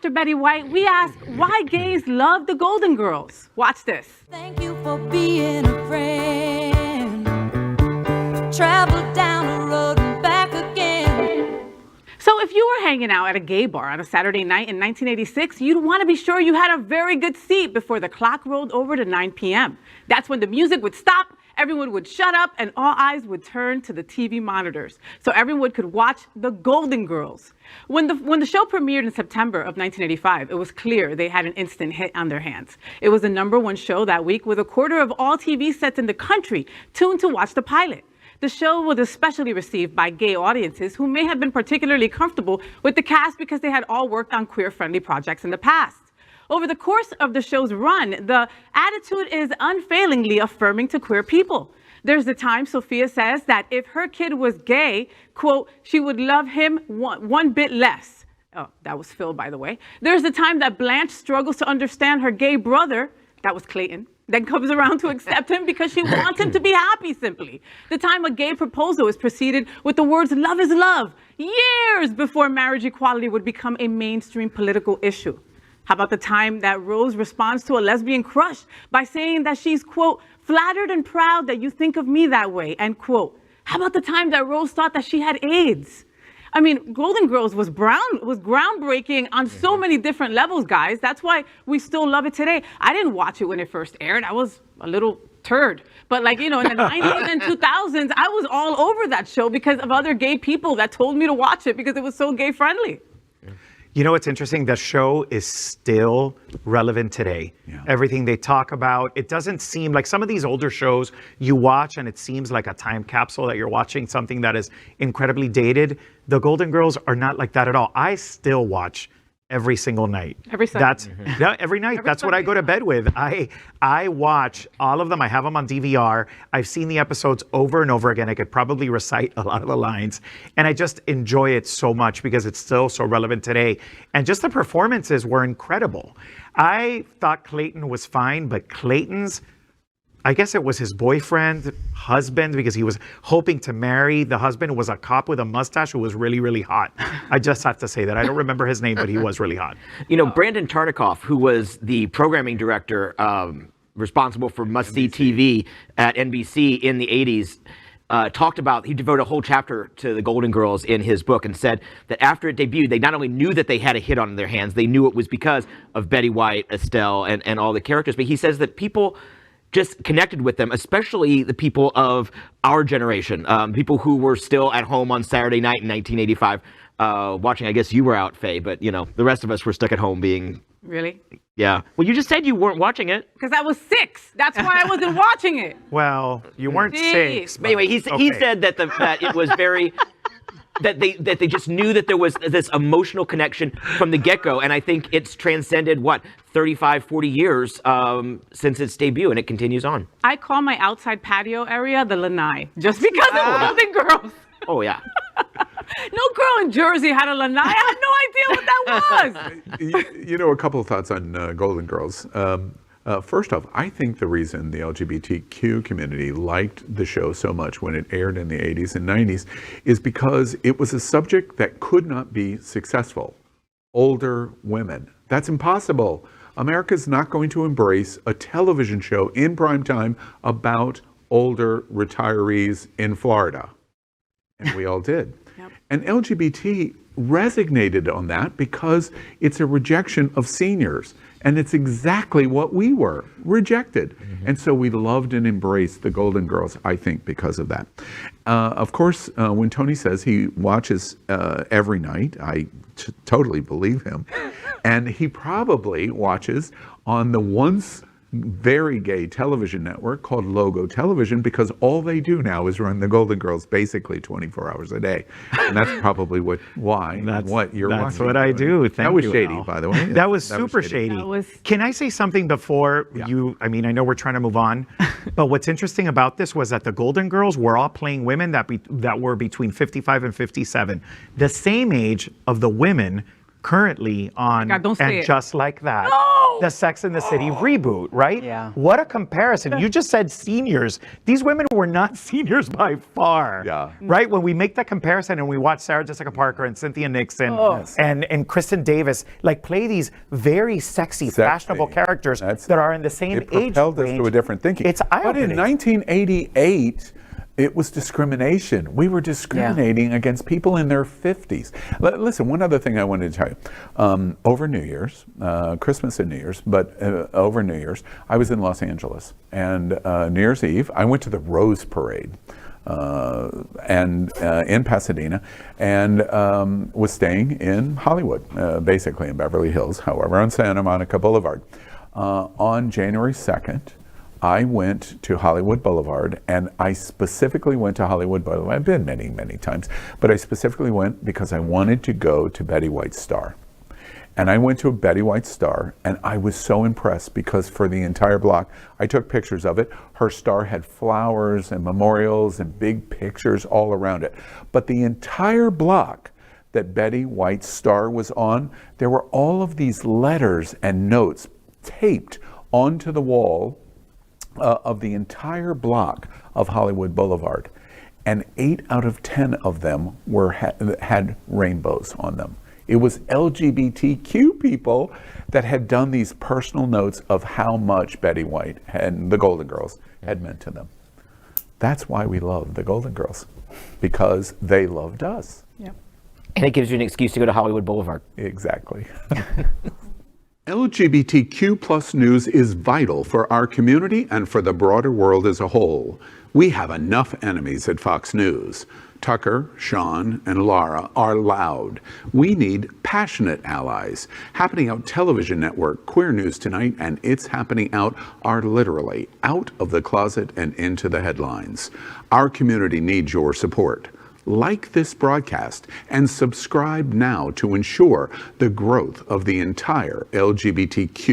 after Betty White, we ask why gays love the Golden Girls. Watch this. Thank you for being a friend. Travel down the road and back again. So if you were hanging out at a gay bar on a Saturday night in 1986, you'd want to be sure you had a very good seat before the clock rolled over to 9 p.m. That's when the music would stop, everyone would shut up, and all eyes would turn to the TV monitors so everyone could watch the Golden Girls. When the show premiered in September of 1985, it was clear they had an instant hit on their hands. It was the #1 show that week, with a quarter of all TV sets in the country tuned to watch the pilot. The show was especially received by gay audiences who may have been particularly comfortable with the cast because they had all worked on queer-friendly projects in the past. Over the course of the show's run, the attitude is unfailingly affirming to queer people. There's the time Sophia says that if her kid was gay, quote, she would love him one bit less. Oh, that was Phil, by the way. There's the time that Blanche struggles to understand her gay brother, that was Clayton, then comes around to accept him because she wants him to be happy, simply. The time a gay proposal is preceded with the words, love is love, years before marriage equality would become a mainstream political issue. How about the time that Rose responds to a lesbian crush by saying that she's, quote, flattered and proud that you think of me that way, end quote. How about the time that Rose thought that she had AIDS? I mean, Golden Girls was groundbreaking on so many different levels, guys. That's why we still love it today. I didn't watch it when it first aired. I was a little turd. But like, you know, in the 90s and 2000s, I was all over that show because of other gay people that told me to watch it because it was so gay friendly. You know what's interesting? The show is still relevant today. Yeah. Everything they talk about, it doesn't seem like some of these older shows you watch and it seems like a time capsule that you're watching something that is incredibly dated. The Golden Girls are not like that at all. I still watch every single night. Every Sunday. Yeah, every night. That's what I go to bed with. I watch all of them. I have them on DVR. I've seen the episodes over and over again. I could probably recite a lot of the lines. And I just enjoy it so much because it's still so relevant today. And just the performances were incredible. I thought Clayton was fine, but Clayton's, I guess it was his boyfriend, husband, because he was hoping to marry. The husband was a cop with a mustache who was really, really hot. I just have to say that. I don't remember his name, but he was really hot. You know, Brandon Tartikoff, who was the programming director responsible for must-see TV at NBC in the 80s, talked about, he devoted a whole chapter to the Golden Girls in his book and said that after it debuted, they not only knew that they had a hit on their hands, they knew it was because of Betty White, Estelle, and all the characters. But he says that people just connected with them, especially the people of our generation, people who were still at home on Saturday night in 1985 watching. I guess you were out, Faye, but you know, the rest of us were stuck at home being... Really? Yeah. Well, you just said you weren't watching it. Because I was 6. That's why I wasn't watching it. Well, you weren't 6. But anyway, he said that that it was very... that they just knew that there was this emotional connection from the get-go, and I think it's transcended, 35, 40 years since its debut, and it continues on. I call my outside patio area the lanai, just because of Golden Girls. Oh, yeah. No girl in Jersey had a lanai. I had no idea what that was. You know, a couple of thoughts on Golden Girls. First off, I think the reason the LGBTQ community liked the show so much when it aired in the 80s and 90s is because it was a subject that could not be successful. Older women. That's impossible. America's not going to embrace a television show in prime time about older retirees in Florida. And we all did. Yep. And LGBT resonated on that because it's a rejection of seniors. And it's exactly what we were, rejected. Mm-hmm. And so we loved and embraced the Golden Girls, I think, because of that. Of course, when Tony says he watches every night, I totally believe him. And he probably watches on the once very gay television network called Logo Television, because all they do now is run the Golden Girls basically 24 hours a day. And that's probably what you're watching. That's what I do. Thank you. That was shady, by the way. That was super shady. Can I say something before you, I mean, I know we're trying to move on, but what's interesting about this was that the Golden Girls were all playing women that were between 55 and 57, the same age of the women currently on God, don't say And it. Just Like That, No! the Sex and the City reboot, right? Yeah. What a comparison. You just said seniors. These women were not seniors by far. Yeah. Right? When we make that comparison and we watch Sarah Jessica Parker and Cynthia Nixon and Kristen Davis like play these very sexy, fashionable characters that are in the same age range. It propelled us to a different thinking. It's but in eye-opening. 1988, it was discrimination. We were discriminating against people in their 50s. Listen, one other thing I wanted to tell you. Over New Year's, Christmas and New Year's, but over New Year's, I was in Los Angeles. And New Year's Eve, I went to the Rose Parade. And in Pasadena, and was staying in Hollywood, basically in Beverly Hills, however, on Santa Monica Boulevard. On January 2nd, I went to Hollywood Boulevard, and I specifically went to Hollywood Boulevard. I've been many, many times, but I specifically went because I wanted to go to Betty White's Star. And I went to a Betty White Star, and I was so impressed because for the entire block, I took pictures of it. Her star had flowers and memorials and big pictures all around it. But the entire block that Betty White's Star was on, there were all of these letters and notes taped onto the wall of the entire block of Hollywood Boulevard. And 8 out of 10 of them had rainbows on them. It was LGBTQ people that had done these personal notes of how much Betty White and the Golden Girls had meant to them. That's why we love the Golden Girls, because they loved us. Yep. And it gives you an excuse to go to Hollywood Boulevard. Exactly. LGBTQ plus news is vital for our community and for the broader world as a whole. We have enough enemies at Fox News. Tucker, Sean, and Laura are loud. We need passionate allies. Happening Out Television Network, Queer News Tonight, and It's Happening Out are literally out of the closet and into the headlines. Our community needs your support. Like this broadcast and subscribe now to ensure the growth of the entire LGBTQ